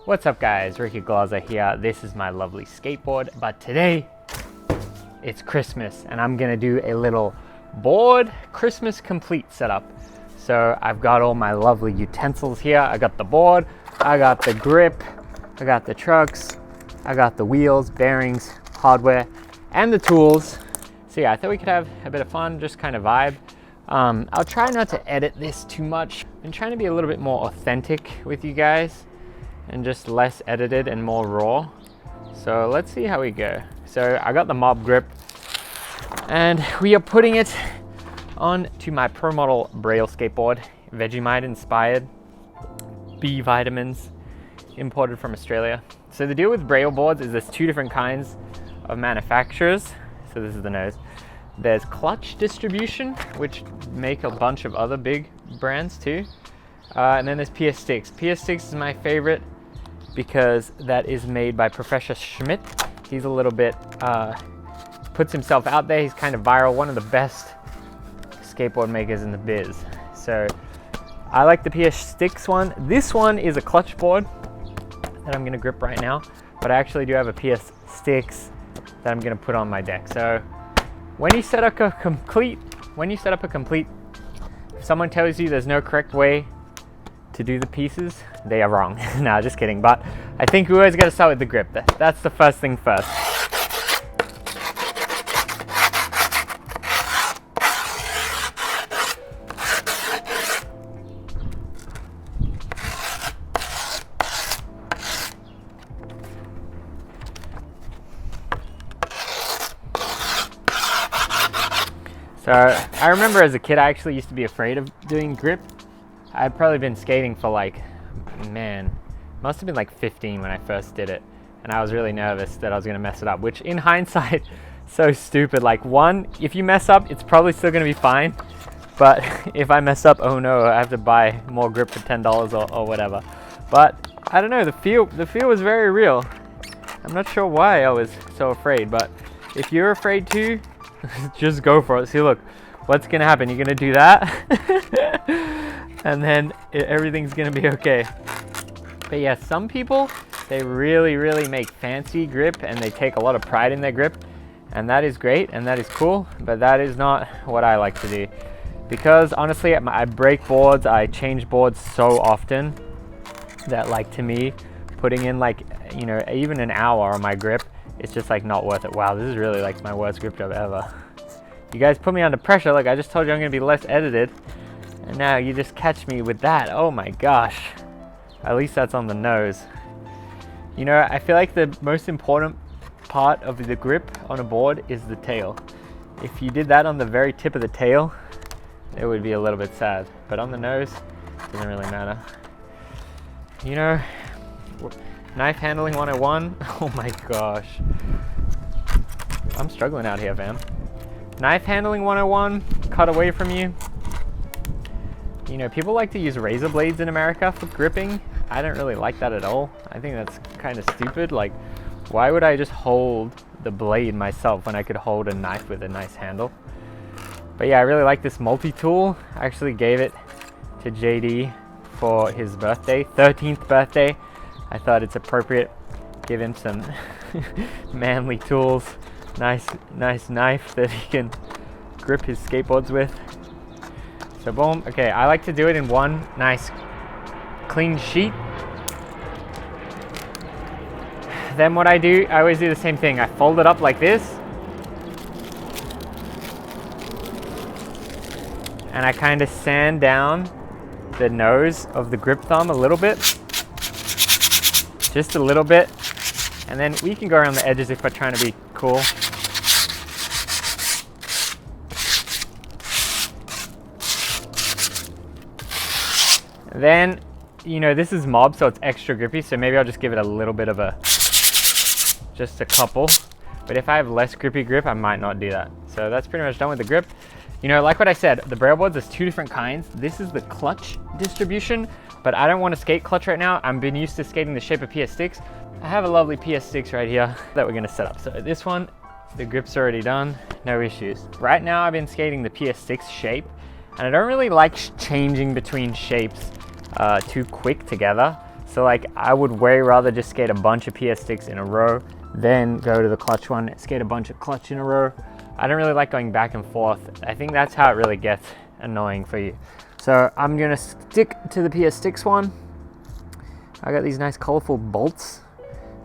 What's up guys, rickyglaser here. This is my lovely skateboard, but today it's Christmas and I'm gonna do a little board Christmas complete setup. So I've got all my lovely utensils here. I got the board, I got the grip, I got the trucks, I got the wheels, bearings, hardware, and the tools. So yeah, I thought we could have a bit of fun, just kind of vibe. I'll try not to edit this too much. I'm trying to be a little bit more authentic with you guys and just less edited and more raw. So let's see how we go. So I got the mob grip and we are putting it on to my Pro Model Braille skateboard, Vegemite inspired, B vitamins, imported from Australia. So the deal with Braille boards is there's two different kinds of manufacturers. So this is the nose. There's Clutch Distribution, which make a bunch of other big brands too. And then there's PS Sticks. PS Sticks is my favorite because that is made by Professor Schmidt. He's a little bit, puts himself out there. He's kind of viral, one of the best skateboard makers in the biz. So I like the PS Sticks one. This one is a clutch board that I'm gonna grip right now, but I actually do have a PS Sticks that I'm gonna put on my deck. So when you set up a complete, if someone tells you there's no correct way to do the pieces, they are wrong. No, just kidding. But I think we always got to start with the grip. That's the first thing first. So I remember as a kid, I actually used to be afraid of doing grip. I'd probably been skating for like, man, must have been like 15 when I first did it. And I was really nervous that I was gonna mess it up, which in hindsight, so stupid. Like one, if you mess up, it's probably still gonna be fine. But if I mess up, oh no, I have to buy more grip for $10 or whatever. But I don't know, the feel was very real. I'm not sure why I was so afraid, but if you're afraid too, just go for it. See, look, what's gonna happen? You're gonna do that. And then everything's gonna be okay. But yeah, some people, they really make fancy grip and they take a lot of pride in their grip, and that is great and that is cool, but that is not what I like to do. Because honestly, I break boards, I change boards so often that, like, to me, putting in like, you know, even an hour on my grip, it's just like not worth it. Wow, this is really like my worst grip job ever. You guys put me under pressure. Like, I just told you I'm gonna be less edited, and now you just catch me with that. Oh my gosh. At least that's on the nose. You know, I feel like the most important part of the grip on a board is the tail. If you did that on the very tip of the tail, it would be a little bit sad. But on the nose, it doesn't really matter. You know, knife handling 101. Oh my gosh. I'm struggling out here, fam. Knife handling 101, cut away from you. You know, people like to use razor blades in America for gripping. I don't really like that at all. I think that's kind of stupid. Like, why would I just hold the blade myself when I could hold a knife with a nice handle? But yeah, I really like this multi-tool. I actually gave it to JD for his birthday, 13th birthday. I thought it's appropriate, give him some manly tools. Nice knife that he can grip his skateboards with. So boom. Okay, I like to do it in one nice clean sheet. Then what I do, I always do the same thing. I fold it up like this, and I kind of sand down the nose of the grip thumb a little bit, just a little bit, and then we can go around the edges if we're trying to be cool. Then, you know, this is mob, so it's extra grippy, so maybe I'll just give it a little bit of just a couple. But if I have less grippy grip, I might not do that. So that's pretty much done with the grip. You know, like what I said, the Braille boards, there's two different kinds. This is the clutch distribution, but I don't want to skate clutch right now. I've been used to skating the shape of PS Sticks. I have a lovely PS Sticks right here that we're gonna set up. So this one, the grip's already done, no issues. Right now I've been skating the PS Sticks shape, and I don't really like changing between shapes too quick together. So like I would way rather just skate a bunch of PS sticks in a row, then go to the clutch one, skate a bunch of clutch in a row. I don't really like going back and forth. I think that's how it really gets annoying for you. So I'm gonna stick to the PS sticks one. I got these nice colorful bolts.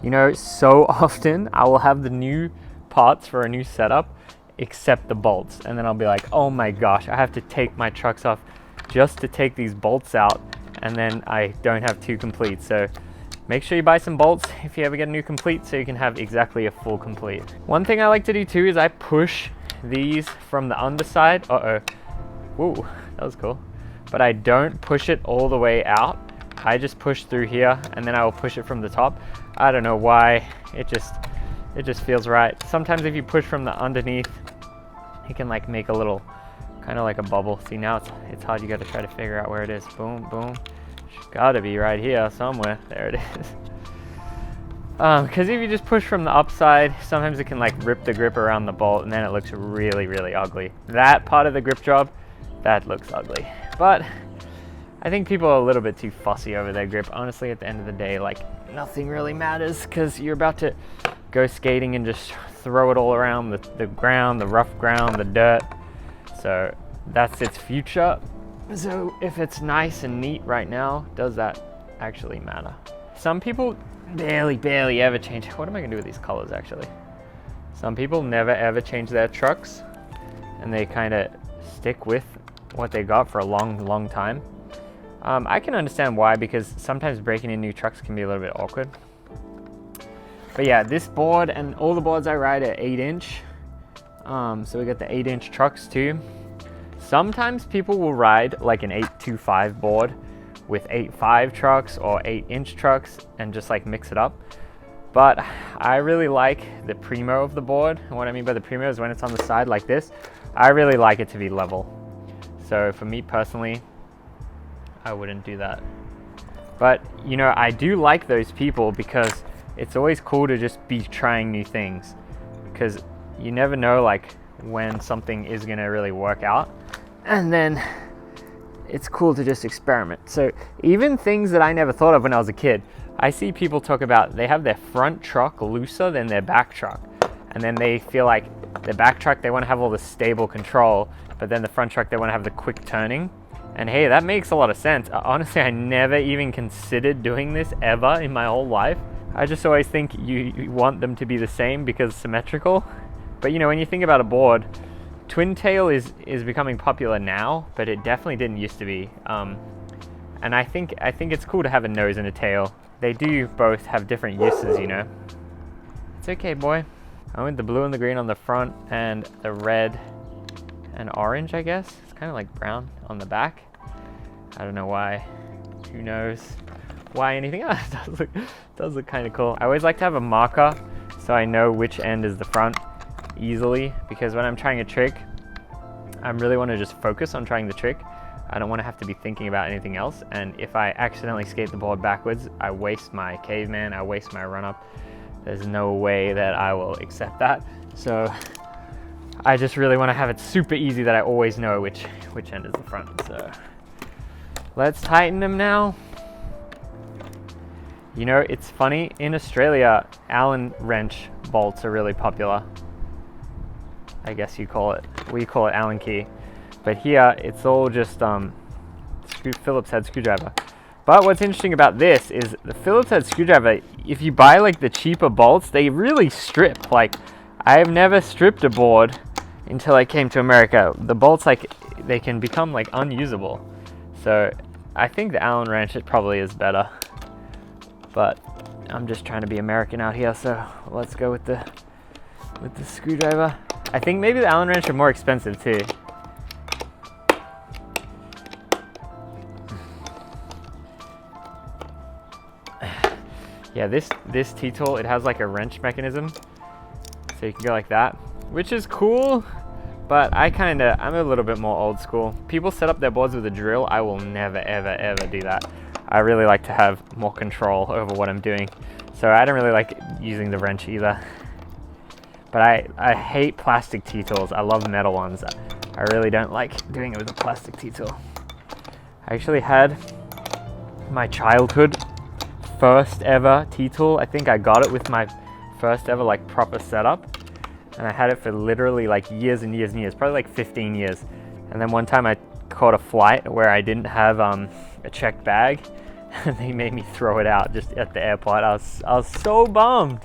You know, so often I will have the new parts for a new setup except the bolts, and then I'll be like, oh my gosh, I have to take my trucks off just to take these bolts out, and then I don't have two complete. So make sure you buy some bolts if you ever get a new complete so you can have exactly a full complete. One thing I like to do too is I push these from the underside. Whoa, that was cool. But I don't push it all the way out. I just push through here, and then I will push it from the top. I don't know why, it just feels right. Sometimes if you push from the underneath, you can like make a little, kind of like a bubble. See, now it's hard, you gotta try to figure out where it is. Boom, boom. It's gotta be right here somewhere. There it is. Because if you just push from the upside, sometimes it can like rip the grip around the bolt, and then it looks really, really ugly. That part of the grip job, that looks ugly. But I think people are a little bit too fussy over their grip. Honestly, at the end of the day, like nothing really matters, because you're about to go skating and just throw it all around the ground, the rough ground, the dirt. So that's its future. So if it's nice and neat right now, does that actually matter? Some people barely ever change. What am I gonna do with these colors actually? Some people never ever change their trucks, and they kind of stick with what they got for a long time. I can understand why, because sometimes breaking in new trucks can be a little bit awkward. But yeah, this board and all the boards I ride are 8-inch. So we got the 8-inch trucks too. Sometimes people will ride like an 825 board with 8.5 trucks or 8-inch trucks and just like mix it up. But I really like the primo of the board. And what I mean by the primo is when it's on the side like this, I really like it to be level. So for me personally, I wouldn't do that. But you know, I do like those people, because it's always cool to just be trying new things, because you never know like when something is gonna really work out, and then it's cool to just experiment. So even things that I never thought of when I was a kid, I see people talk about they have their front truck looser than their back truck, and then they feel like the back truck, they want to have all the stable control, but then the front truck, they want to have the quick turning. And hey, that makes a lot of sense. Honestly, I never even considered doing this ever in my whole life. I just always think you want them to be the same because symmetrical. But you know, when you think about a board, twin tail is becoming popular now, but it definitely didn't used to be. And I think it's cool to have a nose and a tail. They do both have different uses, you know. It's okay, boy. I went the blue and the green on the front, and the red and orange, I guess. It's kind of like brown on the back. I don't know why. Who knows why anything else does look kind of cool. I always like to have a marker so I know which end is the front easily, because when I'm trying a trick, I really want to just focus on trying the trick. I don't want to have to be thinking about anything else, and if I accidentally skate the board backwards, I waste my caveman, I waste my run up. There's no way that I will accept that. So I just really want to have it super easy that I always know which end is the front. So let's tighten them now. You know, it's funny, in Australia, Allen wrench bolts are really popular. I guess we call it Allen key. But here, it's all just Phillips head screwdriver. But what's interesting about this is the Phillips head screwdriver, if you buy like the cheaper bolts, they really strip. Like, I've never stripped a board until I came to America. The bolts, like, they can become like unusable. So I think the Allen wrench, it probably is better. But I'm just trying to be American out here, so let's go with the screwdriver. I think maybe the Allen wrench are more expensive too. Yeah, this T-tool, it has like a wrench mechanism, so you can go like that, which is cool. But I'm a little bit more old school. People set up their boards with a drill. I will never, ever do that. I really like to have more control over what I'm doing. So I don't really like using the wrench either. But I hate plastic T-tools. I love metal ones. I really don't like doing it with a plastic T-tool. I actually had my childhood first ever T-tool. I think I got it with my first ever like proper setup, and I had it for literally like years and years and years, probably like 15 years. And then one time I caught a flight where I didn't have a checked bag, and they made me throw it out just at the airport. I was so bummed.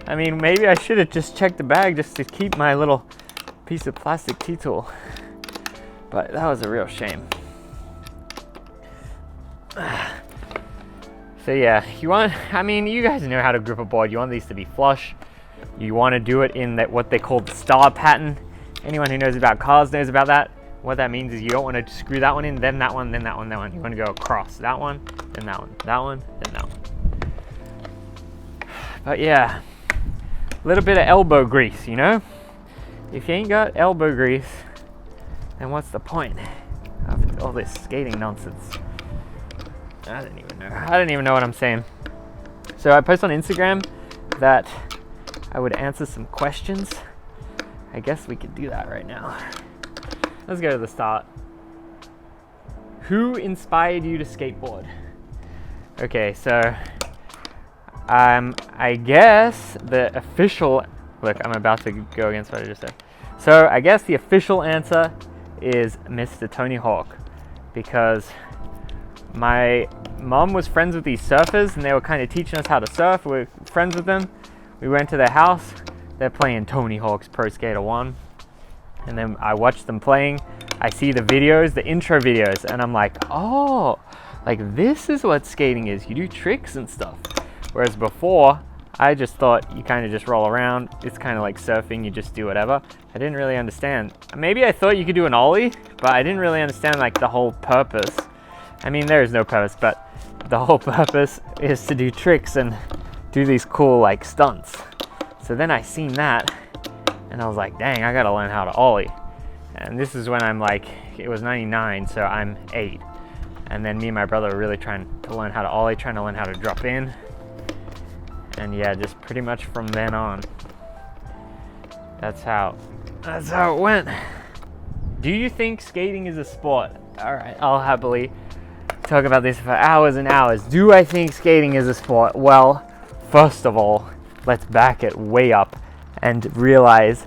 I mean, maybe I should have just checked the bag just to keep my little piece of plastic T-tool, but that was a real shame. So yeah, I mean, you guys know how to grip a board. You want these to be flush. You want to do it in that what they call the star pattern. Anyone who knows about cars knows about that. What that means is you don't want to screw that one in, then that one, then that one, that one. You want to go across that one, then that one, that one, then that one. But yeah, a little bit of elbow grease, you know? If you ain't got elbow grease, then what's the point of all this skating nonsense? I don't even know what I'm saying. So I post on Instagram that I would answer some questions. I guess we could do that right now. Let's go to the start. Who inspired you to skateboard? Okay, so I guess the official, look, I'm about to go against what I just said. So I guess the official answer is Mr. Tony Hawk, because my mom was friends with these surfers and they were kind of teaching us how to surf. We were friends with them. We went to their house. They're playing Tony Hawk's Pro Skater 1. And then I watched them playing. I see the videos, the intro videos, and I'm like, oh, like this is what skating is. You do tricks and stuff. Whereas before, I just thought you kind of just roll around. It's kind of like surfing, you just do whatever. I didn't really understand. Maybe I thought you could do an ollie, but I didn't really understand like the whole purpose. I mean, there is no purpose, but the whole purpose is to do tricks and do these cool like stunts. So then I seen that, and I was like, dang, I gotta learn how to ollie. And this is when I'm like, it was 99, so I'm 8. And then me and my brother were really trying to learn how to ollie, trying to learn how to drop in. And yeah, just pretty much from then on, that's how it went. Do you think skating is a sport? All right, I'll happily talk about this for hours and hours. Do I think skating is a sport? Well, first of all, let's back it way up and realize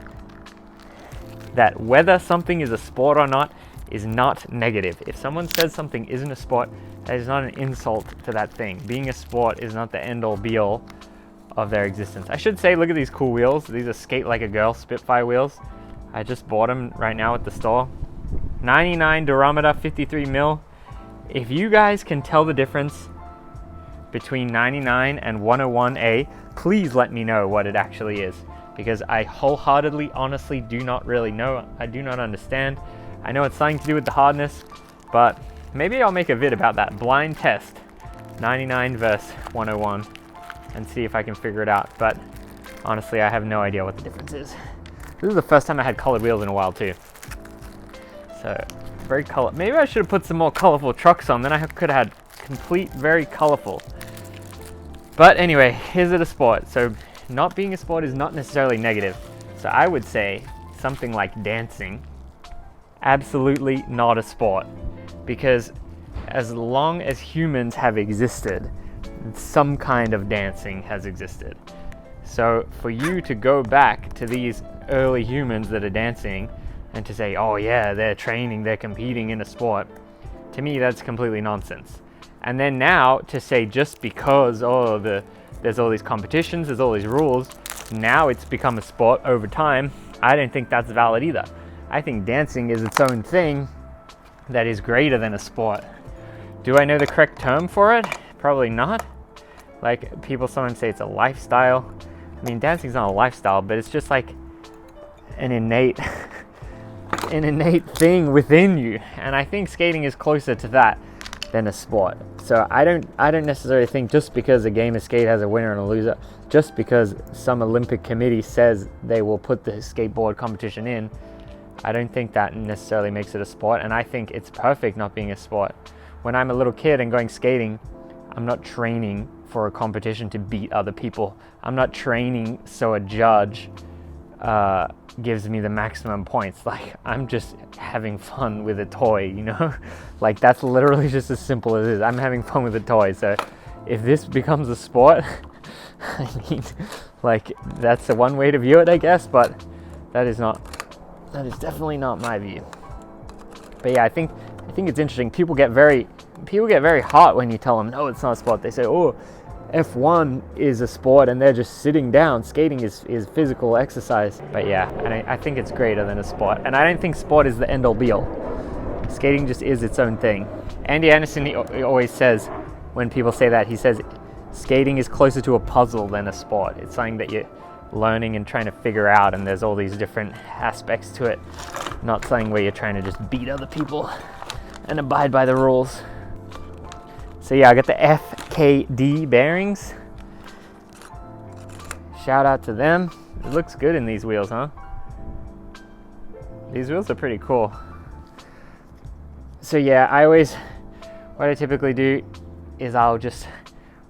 that whether something is a sport or not is not negative. If someone says something isn't a sport, that is not an insult to that thing. Being a sport is not the end-all be-all of their existence. I should say, look at these cool wheels. These are Skate Like a Girl Spitfire wheels. I just bought them right now at the store. 99 durometer, 53 mil. If you guys can tell the difference between 99 and 101A, please let me know what it actually is, because I wholeheartedly, honestly do not really know. I do not understand. I know it's something to do with the hardness, but maybe I'll make a vid about that. Blind test, 99 versus 101, and see if I can figure it out. But honestly, I have no idea what the difference is. This is the first time I had colored wheels in a while too. So, very color. Maybe I should have put some more colorful trucks on, then I could have had complete, very colorful. But anyway, is it a sport? So not being a sport is not necessarily negative. So I would say something like dancing, absolutely not a sport. Because as long as humans have existed, some kind of dancing has existed. So for you to go back to these early humans that are dancing and to say, oh yeah, they're training, they're competing in a sport, to me that's completely nonsense. And then now to say just because there's all these competitions, there's all these rules, now it's become a sport over time, I don't think that's valid either. I think dancing is its own thing that is greater than a sport. Do I know the correct term for it? Probably not. Like people sometimes say it's a lifestyle. I mean, dancing's not a lifestyle, but it's just like an innate thing within you. And I think skating is closer to that than a sport. So I don't necessarily think just because a game of skate has a winner and a loser, just because some Olympic committee says they will put the skateboard competition in, I don't think that necessarily makes it a sport. And I think it's perfect not being a sport. When I'm a little kid and going skating, I'm not training for a competition to beat other people. I'm not training so a judge gives me the maximum points. Like, I'm just having fun with a toy, you know? Like, that's literally just as simple as it is. I'm having fun with a toy. So if this becomes a sport, I mean, like, that's the one way to view it, I guess, but that is definitely not my view. But yeah, I think it's interesting. People get very hot when you tell them, no, it's not a sport. They say, oh, F1 is a sport and they're just sitting down. Skating is physical exercise. But yeah, and I think it's greater than a sport. And I don't think sport is the end all be all. Skating just is its own thing. Andy Anderson, he always says, when people say that, he says, skating is closer to a puzzle than a sport. It's something that you're learning and trying to figure out, and there's all these different aspects to it. Not something where you're trying to just beat other people and abide by the rules. So yeah, I got the FKD bearings. Shout out to them. It looks good in these wheels, huh? These wheels are pretty cool. So yeah, what I typically do is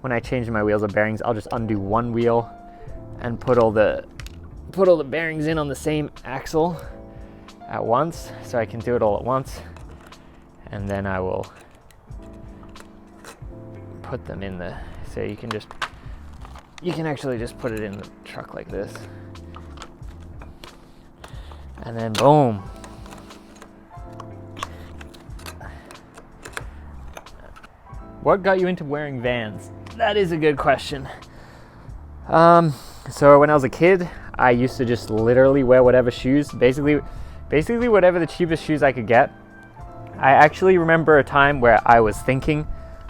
when I change my wheels or bearings, I'll just undo one wheel and put all the bearings in on the same axle at once, so I can do it all at once. And then I will put them in so you can actually just put it in the truck like this. And then boom. What got you into wearing Vans? That is a good question. So when I was a kid, I used to just literally wear whatever shoes, basically whatever the cheapest shoes I could get. I actually remember a time where I was thinking,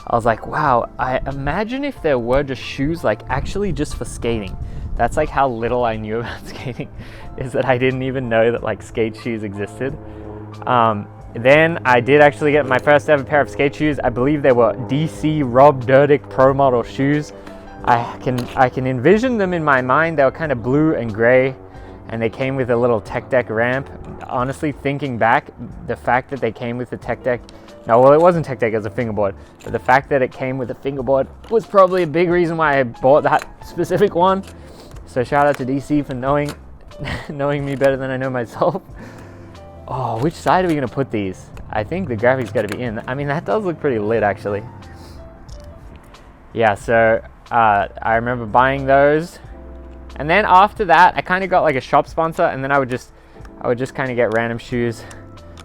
I was like, wow, I imagine if there were just shoes like actually just for skating. That's like how little I knew about skating, is that I didn't even know that like skate shoes existed. Then I did actually get my first ever pair of skate shoes. I believe they were DC Rob Dyrdek Pro Model shoes. I can envision them in my mind. They were kind of blue and gray, and they came with a little tech deck ramp. Honestly, thinking back, the fact that they came with the tech deck, no, well, it wasn't tech deck, it was a fingerboard, but the fact that it came with a fingerboard was probably a big reason why I bought that specific one. So shout out to DC for knowing me better than I know myself. Oh, which side are we gonna put these? I think the graphics gotta be in. I mean, that does look pretty lit actually. Yeah, so I remember buying those. And then after that, I kind of got like a shop sponsor, and then I would just kind of get random shoes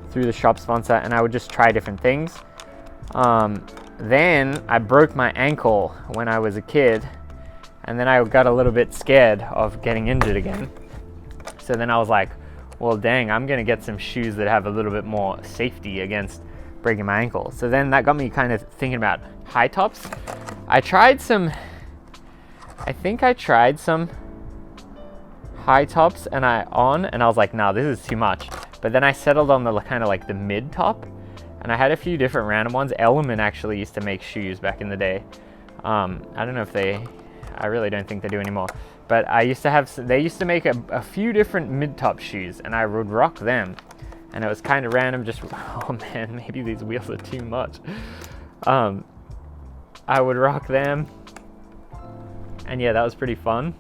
through the shop sponsor, and I would just try different things. Then I broke my ankle when I was a kid, and then I got a little bit scared of getting injured again. So then I was like, well, dang, I'm gonna get some shoes that have a little bit more safety against breaking my ankle. So then that got me kind of thinking about high tops. I think I tried some high tops and I was like, no, this is too much. But then I settled on the kind of like the mid top, and I had a few different random ones. Element actually used to make shoes back in the day. I don't know if I really don't think they do anymore. But they used to make a few different mid-top shoes, and I would rock them. And it was kind of random, just, oh man, maybe these wheels are too much. I would rock them. And yeah, that was pretty fun.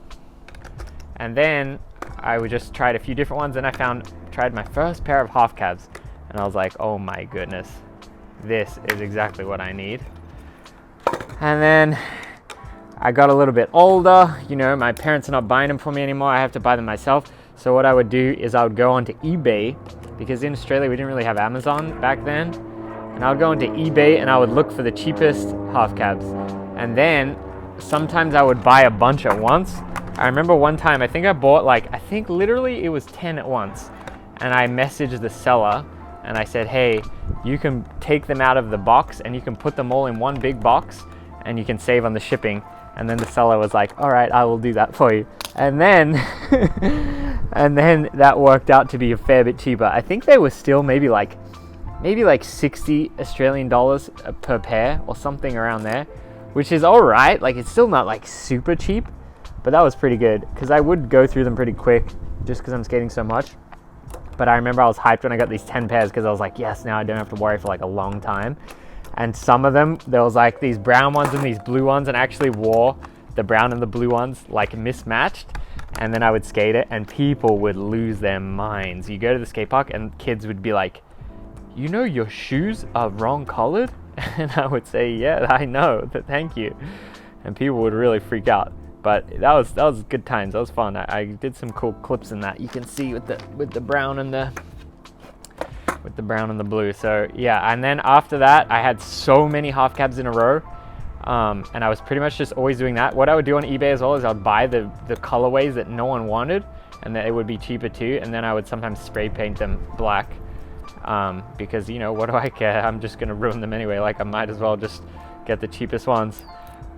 And then I would just tried a few different ones, and tried my first pair of half cabs. And I was like, oh my goodness, this is exactly what I need. And then I got a little bit older, you know, my parents are not buying them for me anymore, I have to buy them myself. So what I would do is I would go onto eBay, because in Australia we didn't really have Amazon back then. And I would go onto eBay and I would look for the cheapest half cabs. And then sometimes I would buy a bunch at once. I remember one time, I think I bought literally it was 10 at once. And I messaged the seller and I said, hey, you can take them out of the box and you can put them all in one big box and you can save on the shipping. And then the seller was like, all right, I will do that for you. And then, and then that worked out to be a fair bit cheaper. I think they were still maybe like 60 Australian dollars per pair or something around there, which is all right. Like, it's still not like super cheap, but that was pretty good because I would go through them pretty quick just because I'm skating so much. But I remember I was hyped when I got these 10 pairs because I was like, yes, now I don't have to worry for like a long time. And some of them, there was like these brown ones and these blue ones, and I actually wore the brown and the blue ones like mismatched. And then I would skate it and people would lose their minds. You go to the skate park and kids would be like, you know, your shoes are wrong colored? And I would say, yeah, I know, but thank you. And people would really freak out. But that was good times. That was fun. I did some cool clips in that. You can see with the brown and the blue. So yeah, and then after that, I had so many half cabs in a row. And I was pretty much just always doing that. What I would do on eBay as well is I'd buy the colorways that no one wanted, and that it would be cheaper too. And then I would sometimes spray paint them black, because, you know, what do I care? I'm just gonna ruin them anyway. Like, I might as well just get the cheapest ones.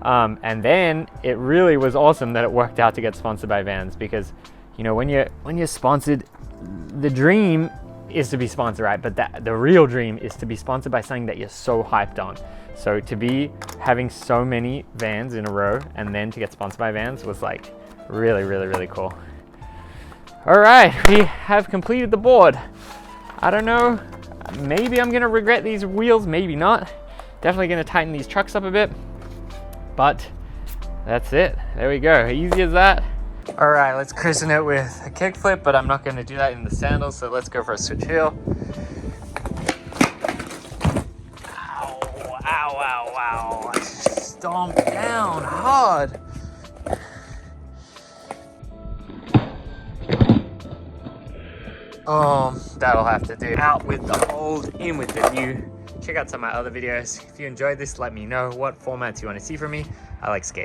And then it really was awesome that it worked out to get sponsored by Vans, because, you know, when you're sponsored, the dream is to be sponsored, right? But the real dream is to be sponsored by something that you're so hyped on. So to be having so many Vans in a row and then to get sponsored by Vans was like really, really, really cool. All right, we have completed the board. I don't know, maybe I'm gonna regret these wheels, maybe not. Definitely gonna tighten these trucks up a bit, but that's it. There we go, easy as that. All right, let's christen it with a kickflip, but I'm not gonna do that in the sandals, so let's go for a switch heel. Ow, ow, ow, ow. Stomp down hard. That'll have to do. Out with the old, in with the new. Check out some of my other videos. If you enjoyed this, let me know what formats you want to see from me. I like skating.